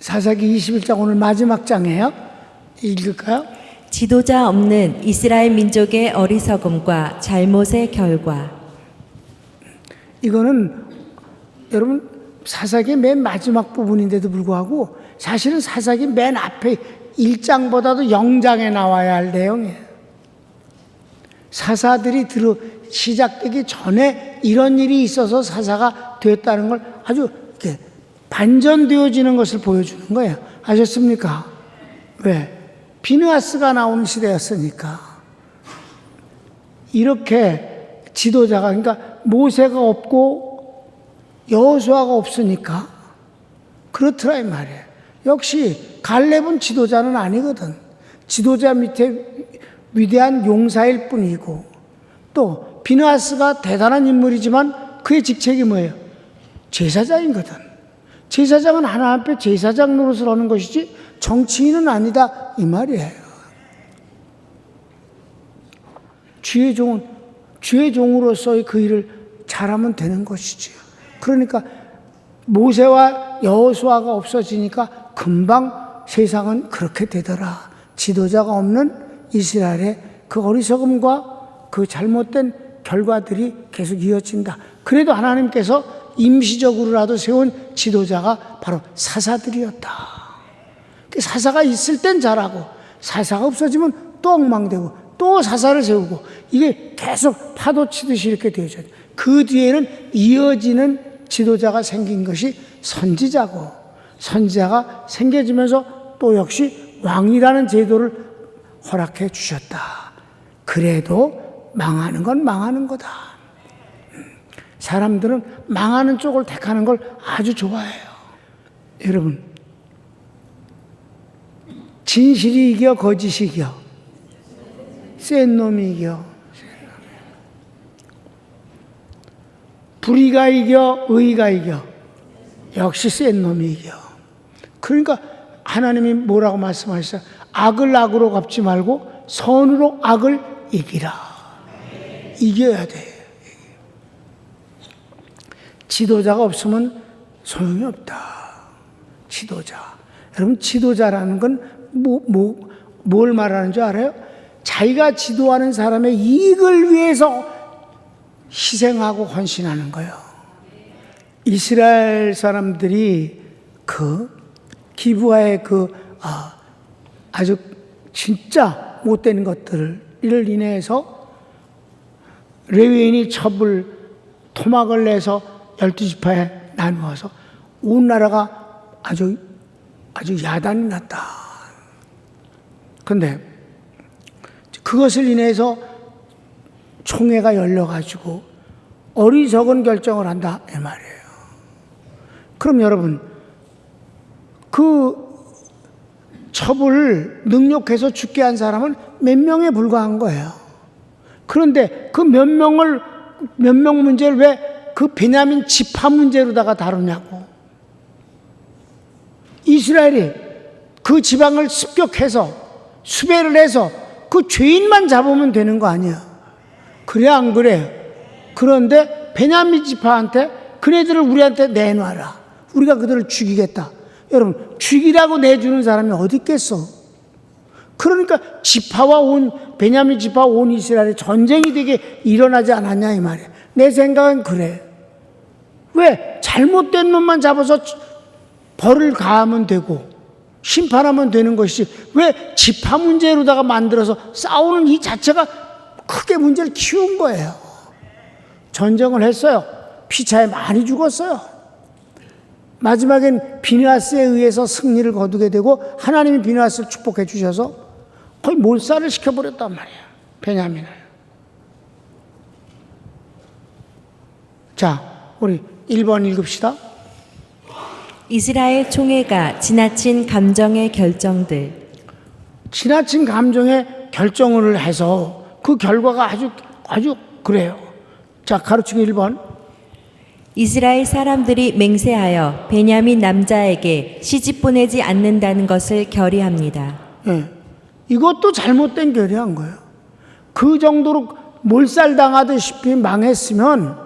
사사기 21장 오늘 마지막 장이에요. 읽을까요? 지도자 없는 이스라엘 민족의 어리석음과 잘못의 결과. 이거는 여러분 사사기 맨 마지막 부분인데도 불구하고 사실은 사사기 맨 앞에 1장보다도 0장에 나와야 할 내용이에요. 사사들이 시작되기 전에 이런 일이 있어서 사사가 되었다는 걸 아주 이렇게 반전되어지는 것을 보여주는 거예요. 아셨습니까? 왜? 비느하스가 나오는 시대였으니까. 이렇게 지도자가, 그러니까 모세가 없고 여호수아가 없으니까 그렇더라 이 말이에요. 역시 갈렙은 지도자는 아니거든. 지도자 밑에 위대한 용사일 뿐이고, 또 비느하스가 대단한 인물이지만 그의 직책이 뭐예요? 제사장이거든. 제사장은 하나님 앞에 제사장 노릇을 하는 것이지 정치인은 아니다 이 말이에요. 주의 종으로서의 그 일을 잘하면 되는 것이지요. 그러니까 모세와 여호수아가 없어지니까 금방 세상은 그렇게 되더라. 지도자가 없는 이스라엘의 그 어리석음과 그 잘못된 결과들이 계속 이어진다. 그래도 하나님께서 임시적으로라도 세운 지도자가 바로 사사들이었다. 사사가 있을 땐 잘하고 사사가 없어지면 또 엉망되고 또 사사를 세우고 이게 계속 파도 치듯이 이렇게 되어져요. 그 뒤에는 이어지는 지도자가 생긴 것이 선지자고, 선지자가 생겨지면서 또 역시 왕이라는 제도를 허락해 주셨다. 그래도 망하는 건 망하는 거다. 사람들은 망하는 쪽을 택하는 걸 아주 좋아해요. 여러분, 진실이 이겨 거짓이 이겨? 센 놈이 이겨? 불의가 이겨? 의가 이겨? 역시 센 놈이 이겨. 그러니까 하나님이 뭐라고 말씀하셨어요? 악을 악으로 갚지 말고 선으로 악을 이기라. 이겨야 돼. 지도자가 없으면 소용이 없다. 지도자. 여러분, 지도자라는 건 뭘 말하는 줄 알아요? 자기가 지도하는 사람의 이익을 위해서 희생하고 헌신하는 거예요. 이스라엘 사람들이 그 기브아의 아주 진짜 못된 것들을 인해서 레위인이 첩을 토막을 내서 12지파에 나누어서 온 나라가 아주 야단이 났다. 그런데 그것을 인해서 총회가 열려가지고 어리석은 결정을 한다 이 말이에요. 그럼 여러분, 그 첩을 능욕해서 죽게 한 사람은 몇 명에 불과한 거예요. 그런데 그 몇 명 문제를 왜 그 베냐민 지파 문제로다가 다루냐고. 이스라엘이 그 지방을 습격해서 수배를 해서 그 죄인만 잡으면 되는 거 아니야. 그래 안 그래? 그런데 베냐민 지파한테 그네들을 우리한테 내놔라. 우리가 그들을 죽이겠다. 여러분, 죽이라고 내주는 사람이 어디 있겠어? 그러니까 베냐민 지파와 온 이스라엘의 전쟁이 되게 일어나지 않았냐 이 말이야. 내 생각은 그래. 왜? 잘못된 놈만 잡아서 벌을 가하면 되고 심판하면 되는 것이지, 왜 지파 문제로다가 만들어서 싸우는 이 자체가 크게 문제를 키운 거예요. 전쟁을 했어요. 피차에 많이 죽었어요. 마지막엔 비느하스에 의해서 승리를 거두게 되고 하나님이 비느하스를 축복해 주셔서 거의 몰살을 시켜버렸단 말이에요. 베냐민을. 자, 우리 1번 읽읍시다. 이스라엘 총회가 지나친 감정의 결정들. 지나친 감정의 결정을 해서 그 결과가 아주 그래요. 자, 가르치기 1번. 이스라엘 사람들이 맹세하여 베냐민 남자에게 시집 보내지 않는다는 것을 결의합니다. 예. 이것도 잘못된 결의한 거예요. 그 정도로 몰살당하듯이 망했으면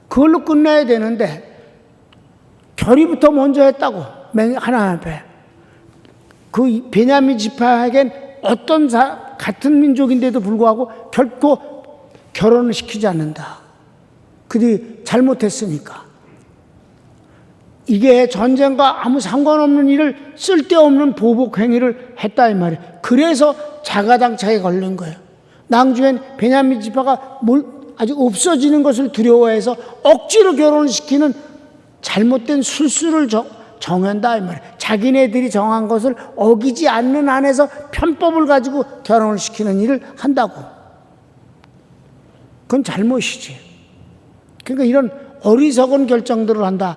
그걸로 끝내야 되는데 결의부터 먼저 했다고. 하나님 앞에. 그 베냐민 지파에겐 어떤 같은 민족인데도 불구하고 결코 결혼을 시키지 않는다. 그들이 잘못했으니까. 이게 전쟁과 아무 상관없는 일을 쓸데없는 보복 행위를 했다 이 말이에요. 그래서 자가당착에 걸린 거예요. 낭주엔 베냐민 지파가 아직 없어지는 것을 두려워해서 억지로 결혼시키는 잘못된 술수를 정한다 이 말이에요. 자기네들이 정한 것을 어기지 않는 한에서 편법을 가지고 결혼을 시키는 일을 한다고. 그건 잘못이지. 그러니까 이런 어리석은 결정들을 한다.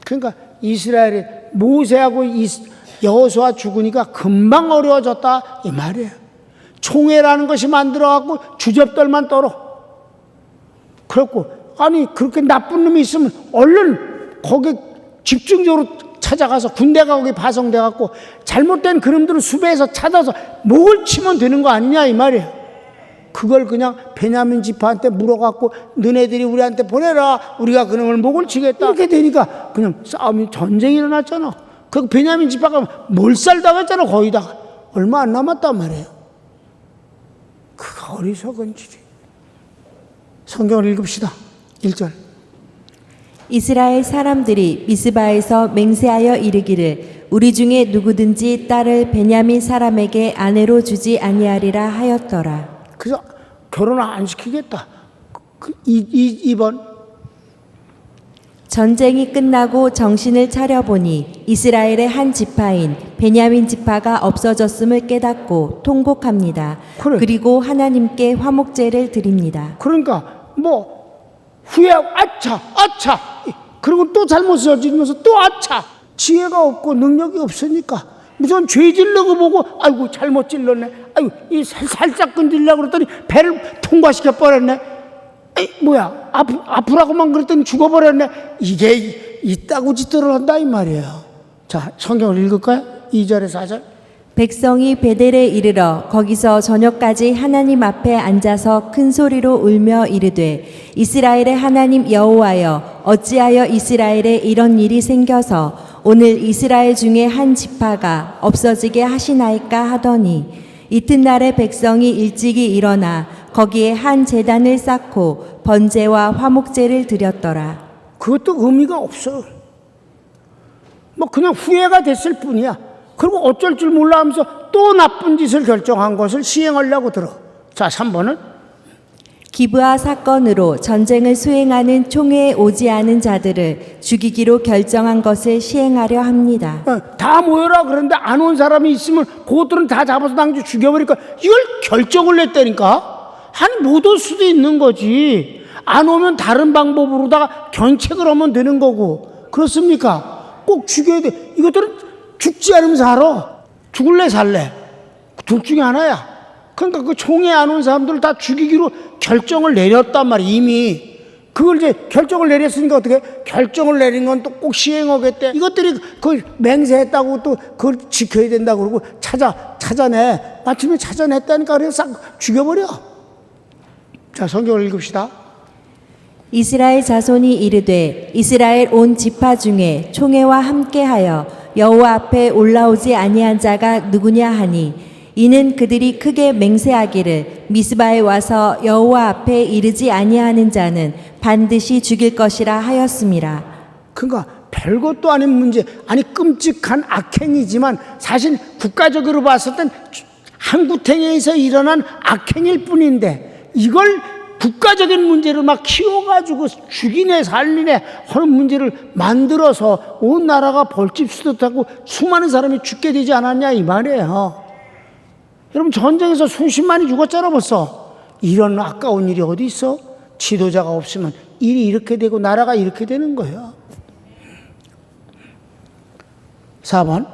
그러니까 이스라엘이 모세하고 여호수아 죽으니까 금방 어려워졌다 이 말이에요. 총회라는 것이 만들어갖고 주접들만 떨어. 그렇고 아니 그렇게 나쁜 놈이 있으면 얼른 거기 집중적으로 찾아가서 군대가 거기 파송돼갖고 잘못된 그놈들을 수배해서 찾아서 목을 치면 되는 거 아니냐 이 말이에요. 그걸 그냥 베냐민 지파한테 물어갖고 너네들이 우리한테 보내라. 우리가 그놈을 목을 치겠다. 이렇게 되니까 그냥 싸움이 전쟁이 일어났잖아. 그 베냐민 지파가 몰살당했잖아. 거기다가. 얼마 안 남았단 말이에요. 그 어리석은 짓이. 성경을 읽읍시다. 1절. 이스라엘 사람들이 미스바에서 맹세하여 이르기를 우리 중에 누구든지 딸을 베냐민 사람에게 아내로 주지 아니하리라 하였더라. 그래서 결혼을 안 시키겠다. 2번. 전쟁이 끝나고 정신을 차려보니 이스라엘의 한 지파인 베냐민 지파가 없어졌음을 깨닫고 통곡합니다. 그래. 그리고 하나님께 화목제를 드립니다. 그러니까 후회하고 아차 그리고 또 잘못 저지르면서 또 아차. 지혜가 없고 능력이 없으니까 무슨 죄 질러고 보고 아이고 잘못 질렀네. 아이고 이 살짝 건드리려고 그랬더니 배를 통과시켜 버렸네. 에이, 뭐야 아프라고만 그랬더니 죽어버렸네. 이게 이따구 짓들을 한다 이 말이에요. 자, 성경을 읽을까요? 2절에 4절. 백성이 베델에 이르러 거기서 저녁까지 하나님 앞에 앉아서 큰 소리로 울며 이르되 이스라엘의 하나님 여호와여 어찌하여 이스라엘에 이런 일이 생겨서 오늘 이스라엘 중에 한 지파가 없어지게 하시나이까 하더니 이튿날에 백성이 일찍이 일어나 거기에 한 제단을 쌓고 번제와 화목제를 드렸더라. 그것도 의미가 없어. 그냥 후회가 됐을 뿐이야. 그리고 어쩔 줄 몰라 하면서 또 나쁜 짓을 결정한 것을 시행하려고 들어. 자, 3번은 기브아 사건으로 전쟁을 수행하는 총회에 오지 않은 자들을 죽이기로 결정한 것을 시행하려 합니다. 다 모여라 그런데 안 온 사람이 있으면 그것들은 다 잡아서 당주 죽여버리니까 이걸 결정을 냈다니까. 못 올 수도 있는 거지. 안 오면 다른 방법으로다가 견책을 하면 되는 거고. 그렇습니까? 꼭 죽여야 돼. 이것들은 죽지 않으면 살아. 죽을래 살래. 둘 중에 하나야. 그러니까 그 총회 안 온 사람들을 다 죽이기로 결정을 내렸단 말이야 이미. 그걸 이제 결정을 내렸으니까 어떻게 결정을 내린 건 또 꼭 시행하겠대. 이것들이 그 맹세했다고 또 그걸 지켜야 된다고 그러고 찾아내. 마침내 찾아냈다니까 그래서 싹 죽여버려. 자, 성경을 읽읍시다. 이스라엘 자손이 이르되 이스라엘 온 지파 중에 총회와 함께하여 여호와 앞에 올라오지 아니한 자가 누구냐 하니 이는 그들이 크게 맹세하기를 미스바에 와서 여호와 앞에 이르지 아니하는 자는 반드시 죽일 것이라 하였음이라. 그러니까 별것도 아닌 문제, 아니 끔찍한 악행이지만 사실 국가적으로 봤을 땐 한구탱에서 일어난 악행일 뿐인데 이걸 국가적인 문제를 막 키워가지고 죽이네 살리네 하는 문제를 만들어서 온 나라가 벌집수듯하고 수많은 사람이 죽게 되지 않았냐 이 말이에요. 여러분 전쟁에서 수십만이 죽었잖아 벌써. 이런 아까운 일이 어디 있어? 지도자가 없으면 일이 이렇게 되고 나라가 이렇게 되는 거예요. 4번.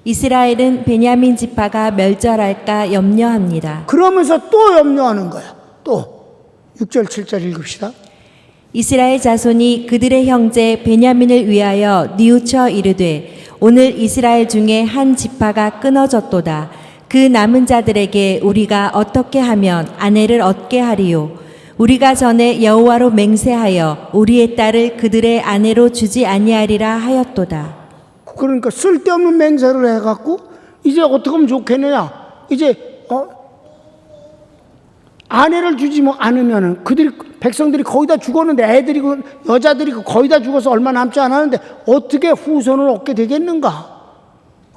이스라엘은 베냐민 지파가 멸절할까 염려합니다. 그러면서 또 염려하는 거야. 또 6절 7절 읽읍시다. 이스라엘 자손이 그들의 형제 베냐민을 위하여 뉘우쳐 이르되 오늘 이스라엘 중에 한 지파가 끊어졌도다. 그 남은 자들에게 우리가 어떻게 하면 아내를 얻게 하리요. 우리가 전에 여호와로 맹세하여 우리의 딸을 그들의 아내로 주지 아니하리라 하였도다. 그러니까 쓸데없는 맹세를 해갖고 이제 어떻게 하면 좋겠느냐. 이제 아내를 주지 않으면은 그들이 백성들이 거의 다 죽었는데 애들이 여자들이 거의 다 죽어서 얼마 남지 않았는데 어떻게 후손을 얻게 되겠는가.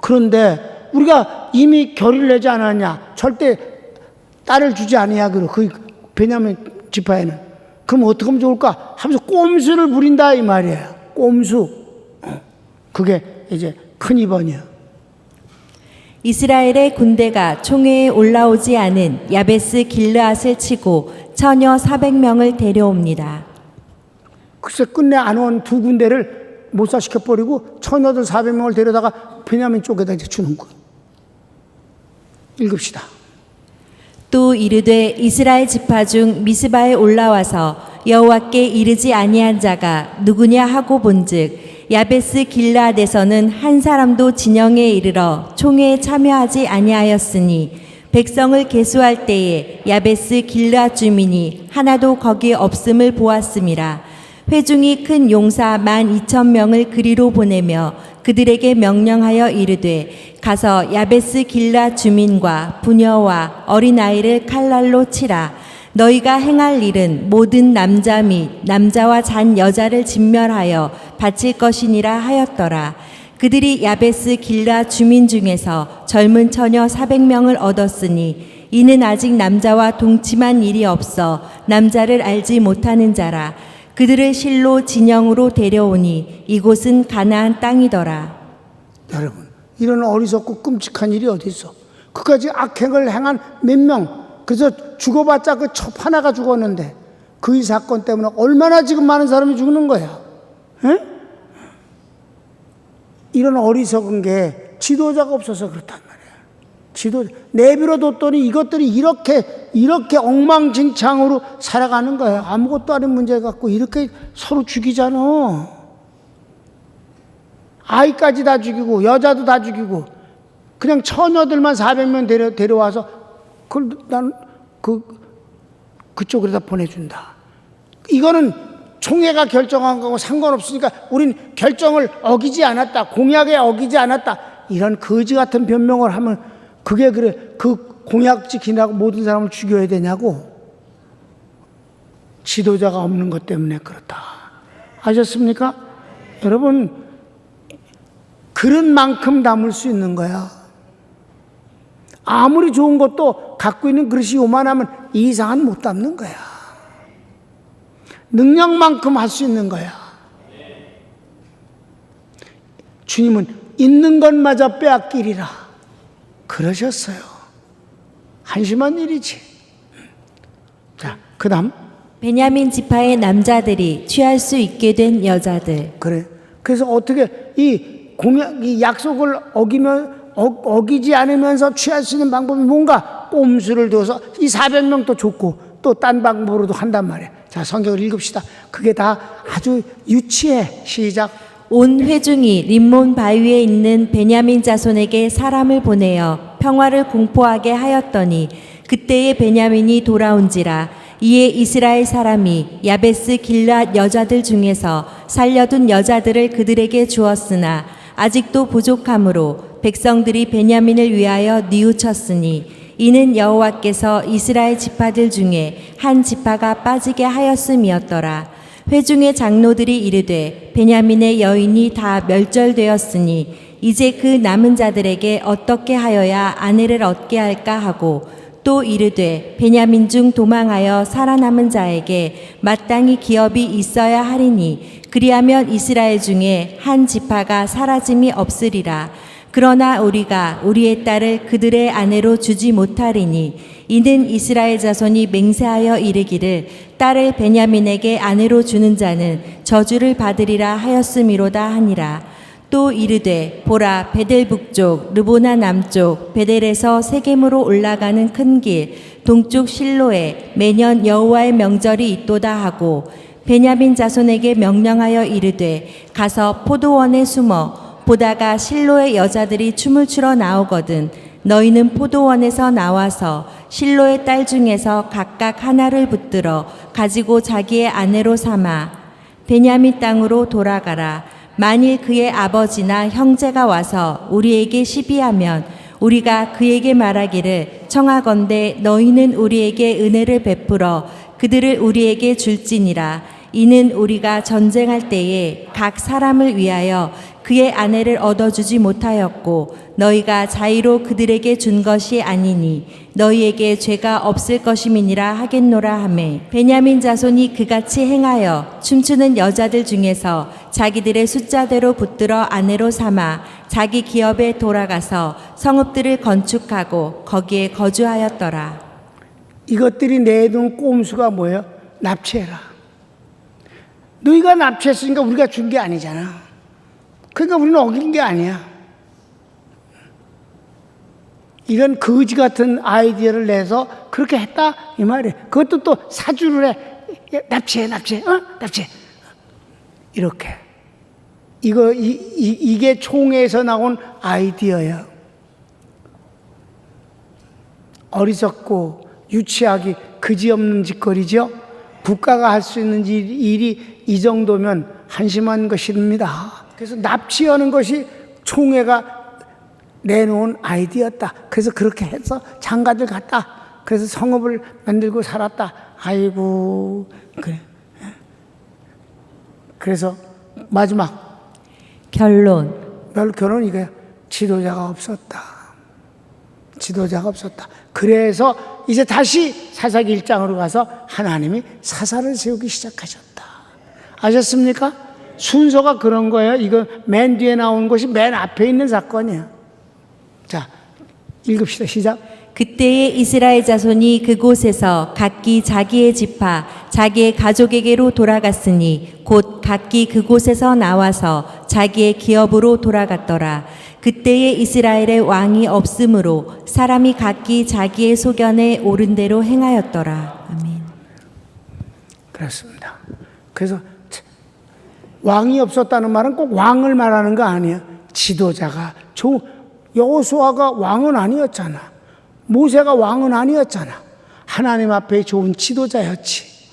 그런데 우리가 이미 결의를 내지 않았냐. 절대 딸을 주지 아니하기로 그 베냐민 지파에는. 그럼 어떻게 하면 좋을까 하면서 꼼수를 부린다 이 말이에요. 꼼수. 그게 이제 큰 입언이야. 이스라엘의 군대가 총회에 올라오지 않은 야베스 길르앗을 치고 처녀 400명을 데려옵니다. 글쎄 끝내 안 온 두 군대를 몰살시켜버리고 처녀들 400명을 데려다가 베냐민 쪽에다 이제 주는 거야. 읽읍시다. 또 이르되 이스라엘 지파 중 미스바에 올라와서 여호와께 이르지 아니한 자가 누구냐 하고 본즉 야베스 길르앗에서는 한 사람도 진영에 이르러 총회에 참여하지 아니하였으니 백성을 계수할 때에 야베스 길르앗 주민이 하나도 거기 없음을 보았음이라. 회중이 큰 용사 12,000명을 그리로 보내며 그들에게 명령하여 이르되 가서 야베스 길르앗 주민과 부녀와 어린아이를 칼날로 치라. 너희가 행할 일은 모든 남자 및 남자와 잔 여자를 진멸하여 바칠 것이니라 하였더라. 그들이 야베스 길르앗 주민 중에서 젊은 처녀 400명을 얻었으니 이는 아직 남자와 동침한 일이 없어 남자를 알지 못하는 자라. 그들을 실로 진영으로 데려오니 이곳은 가나안 땅이더라. 여러분, 이런 어리석고 끔찍한 일이 어디 있어? 그까지 악행을 행한 몇 명, 그래서 죽어봤자 그 첩 하나가 죽었는데 그 이 사건 때문에 얼마나 지금 많은 사람이 죽는 거야. 에? 이런 어리석은 게 지도자가 없어서 그렇단 말이야. 내버려뒀더니 이것들이 이렇게 엉망진창으로 살아가는 거야. 아무것도 아닌 문제 갖고 이렇게 서로 죽이잖아. 아이까지 다 죽이고 여자도 다 죽이고 그냥 처녀들만 400명 데려와서 그걸 난 그쪽으로다 보내준다. 이거는 총회가 결정한 거고 상관없으니까 우린 결정을 어기지 않았다. 공약에 어기지 않았다. 이런 거지 같은 변명을 하면 그게 그래. 그 공약 지키라고 모든 사람을 죽여야 되냐고. 지도자가 없는 것 때문에 그렇다. 아셨습니까? 여러분, 그런 만큼 담을 수 있는 거야. 아무리 좋은 것도 갖고 있는 그릇이 요만하면 이 이상은 못 담는 거야. 능력만큼 할 수 있는 거야. 주님은 있는 것마저 빼앗기리라 그러셨어요. 한심한 일이지. 자, 그 다음. 베냐민 지파의 남자들이 취할 수 있게 된 여자들. 그래. 그래서 어떻게 이 약속을 어기지 않으면서 취할 수 있는 방법이 뭔가? 꼼수를 두어서 이 400명도 좋고 또 딴 방법으로도 한단 말이야. 자, 성경을 읽읍시다. 그게 다 아주 유치해. 시작. 온 회중이 림몬 바위에 있는 베냐민 자손에게 사람을 보내어 평화를 공포하게 하였더니 그때에 베냐민이 돌아온지라. 이에 이스라엘 사람이 야베스 길르앗 여자들 중에서 살려둔 여자들을 그들에게 주었으나 아직도 부족함으로 백성들이 베냐민을 위하여 뉘우쳤으니 이는 여호와께서 이스라엘 지파들 중에 한 지파가 빠지게 하였음이었더라. 회중의 장로들이 이르되 베냐민의 여인이 다 멸절되었으니 이제 그 남은 자들에게 어떻게 하여야 아내를 얻게 할까 하고 또 이르되 베냐민 중 도망하여 살아남은 자에게 마땅히 기업이 있어야 하리니 그리하면 이스라엘 중에 한 지파가 사라짐이 없으리라. 그러나 우리가 우리의 딸을 그들의 아내로 주지 못하리니 이는 이스라엘 자손이 맹세하여 이르기를 딸을 베냐민에게 아내로 주는 자는 저주를 받으리라 하였음이로다 하니라. 또 이르되 보라 베델 북쪽 르보나 남쪽 베델에서 세겜으로 올라가는 큰 길 동쪽 실로에 매년 여호와의 명절이 있도다 하고 베냐민 자손에게 명령하여 이르되 가서 포도원에 숨어 보다가 실로의 여자들이 춤을 추러 나오거든 너희는 포도원에서 나와서 실로의 딸 중에서 각각 하나를 붙들어 가지고 자기의 아내로 삼아 베냐민 땅으로 돌아가라. 만일 그의 아버지나 형제가 와서 우리에게 시비하면 우리가 그에게 말하기를 청하건대 너희는 우리에게 은혜를 베풀어 그들을 우리에게 줄지니라. 이는 우리가 전쟁할 때에 각 사람을 위하여 그의 아내를 얻어주지 못하였고 너희가 자의로 그들에게 준 것이 아니니 너희에게 죄가 없을 것임이니라 하겠노라 하매 베냐민 자손이 그같이 행하여 춤추는 여자들 중에서 자기들의 숫자대로 붙들어 아내로 삼아 자기 기업에 돌아가서 성읍들을 건축하고 거기에 거주하였더라. 이것들이 내놓은 꼼수가 뭐예요? 납치해라. 너희가 납치했으니까 우리가 준 게 아니잖아. 그러니까 우리는 어긴 게 아니야. 이런 거지 같은 아이디어를 내서 그렇게 했다 이 말이에요. 그것도 또 사주를 해. 납치해. 납치해. 이렇게. 이게 총회에서 나온 아이디어예요. 어리석고 유치하기 그지없는 짓거리죠. 국가가 할 수 있는 일이 이 정도면 한심한 것입니다. 그래서 납치하는 것이 총회가 내놓은 아이디어였다. 그래서 그렇게 해서 장가들 갔다. 그래서 성읍을 만들고 살았다. 아이고 그래. 그래서 마지막 결론. 결론 이거야. 지도자가 없었다. 그래서 이제 다시 사사기 1장으로 가서 하나님이 사사를 세우기 시작하셨다. 아셨습니까? 순서가 그런 거예요. 이거 맨 뒤에 나온 것이 맨 앞에 있는 사건이에요. 자, 읽읍시다. 시작. 그때에 이스라엘 자손이 그곳에서 각기 자기의 지파 자기의 가족에게로 돌아갔으니 곧 각기 그곳에서 나와서 자기의 기업으로 돌아갔더라. 그때에 이스라엘의 왕이 없으므로 사람이 각기 자기의 소견에 옳은 대로 행하였더라. 아멘. 그렇습니다. 그래서 왕이 없었다는 말은 꼭 왕을 말하는 거 아니에요. 지도자가 여호수아가 왕은 아니었잖아. 모세가 왕은 아니었잖아. 하나님 앞에 좋은 지도자였지.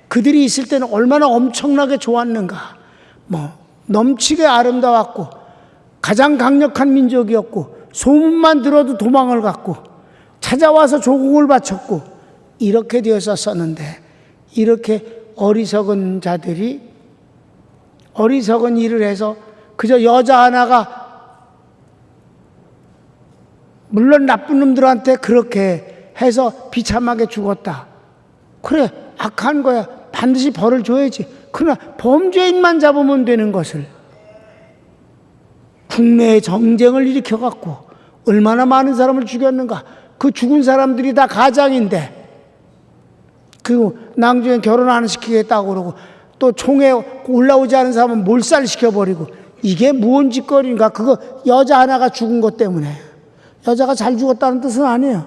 그들이 있을 때는 얼마나 엄청나게 좋았는가. 넘치게 아름다웠고 가장 강력한 민족이었고 소문만 들어도 도망을 갔고 찾아와서 조공을 바쳤고 이렇게 되었었는데 이렇게 어리석은 자들이 어리석은 일을 해서 그저 여자 하나가 물론 나쁜 놈들한테 그렇게 해서 비참하게 죽었다. 그래, 악한 거야. 반드시 벌을 줘야지. 그러나 범죄인만 잡으면 되는 것을 국내에 정쟁을 일으켜갖고 얼마나 많은 사람을 죽였는가. 그 죽은 사람들이 다 가장인데 그 낭중에 결혼 안 시키겠다고 그러고 또 총에 올라오지 않은 사람은 몰살시켜버리고 이게 무언 짓거리인가. 그거 여자 하나가 죽은 것 때문에. 여자가 잘 죽었다는 뜻은 아니에요.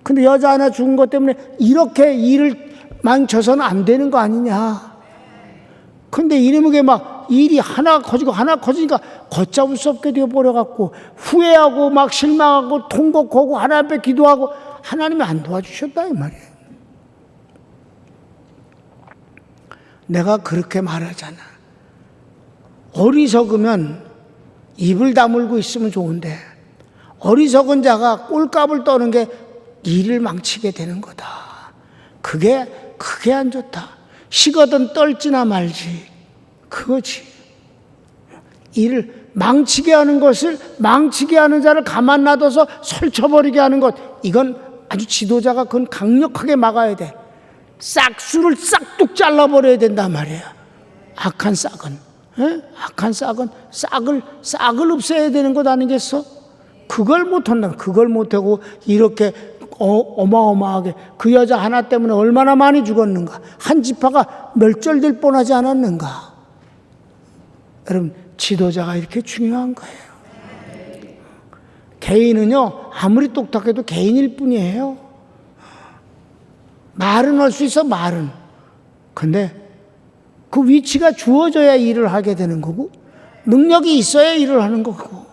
근데 여자 하나 죽은 것 때문에 이렇게 일을 망쳐서는 안 되는 거 아니냐. 근데 이러면 막 일이 하나 커지니까 걷잡을 수 없게 되어버려갖고 후회하고 막 실망하고 통곡하고 하나님 앞에 기도하고 하나님이 안 도와주셨다 이 말이에요. 내가 그렇게 말하잖아. 어리석으면 입을 다물고 있으면 좋은데 어리석은 자가 꼴값을 떠는 게 일을 망치게 되는 거다. 그게 안 좋다. 식어든 떨지나 말지. 그거지. 일을 망치게 하는 것을 망치게 하는 자를 가만 놔둬서 설쳐버리게 하는 것. 이건 아주 지도자가 그건 강력하게 막아야 돼. 싹수를 싹둑 잘라버려야 된단 말이야. 악한 싹은. 악한 싹은 싹을 없애야 되는 것 아니겠어? 그걸 못한다. 그걸 못하고 이렇게 어마어마하게 그 여자 하나 때문에 얼마나 많이 죽었는가. 한 지파가 멸절될 뻔하지 않았는가. 여러분 지도자가 이렇게 중요한 거예요. 개인은요 아무리 똑똑해도 개인일 뿐이에요. 말은 할 수 있어. 말은. 근데 그 위치가 주어져야 일을 하게 되는 거고 능력이 있어야 일을 하는 거고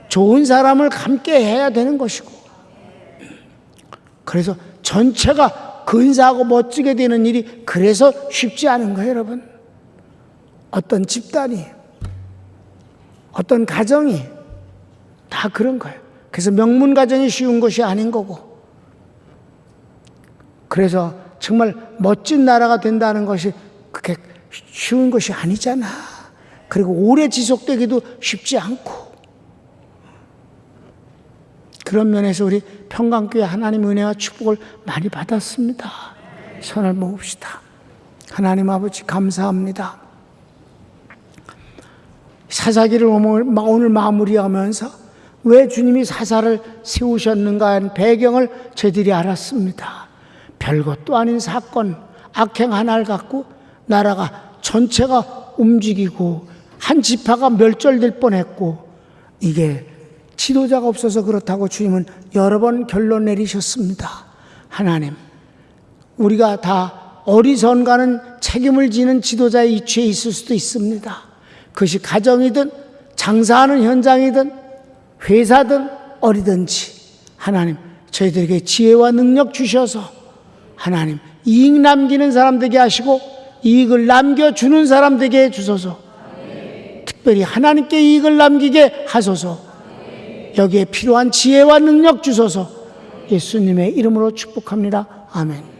좋은 사람을 함께 해야 되는 것이고 그래서 전체가 근사하고 멋지게 되는 일이 그래서 쉽지 않은 거예요, 여러분. 어떤 집단이, 어떤 가정이 다 그런 거예요. 그래서 명문 가정이 쉬운 것이 아닌 거고, 그래서 정말 멋진 나라가 된다는 것이 그렇게 쉬운 것이 아니잖아. 그리고 오래 지속되기도 쉽지 않고. 그런 면에서 우리 평강교회 하나님 은혜와 축복을 많이 받았습니다. 손을 모읍시다. 하나님 아버지 감사합니다. 사사기를 오늘 마무리하면서 왜 주님이 사사를 세우셨는가 하는 배경을 저희들이 알았습니다. 별것도 아닌 사건, 악행 하나를 갖고 나라가 전체가 움직이고 한 지파가 멸절될 뻔했고, 이게 지도자가 없어서 그렇다고 주님은 여러 번 결론 내리셨습니다. 하나님, 우리가 다 어리선가는 책임을 지는 지도자의 위치에 있을 수도 있습니다. 그것이 가정이든 장사하는 현장이든 회사든 어디든지 하나님 저희들에게 지혜와 능력 주셔서 하나님 이익 남기는 사람 되게 하시고 이익을 남겨주는 사람 되게 해주소서. 특별히 하나님께 이익을 남기게 하소서. 여기에 필요한 지혜와 능력 주소서. 예수님의 이름으로 축복합니다. 아멘.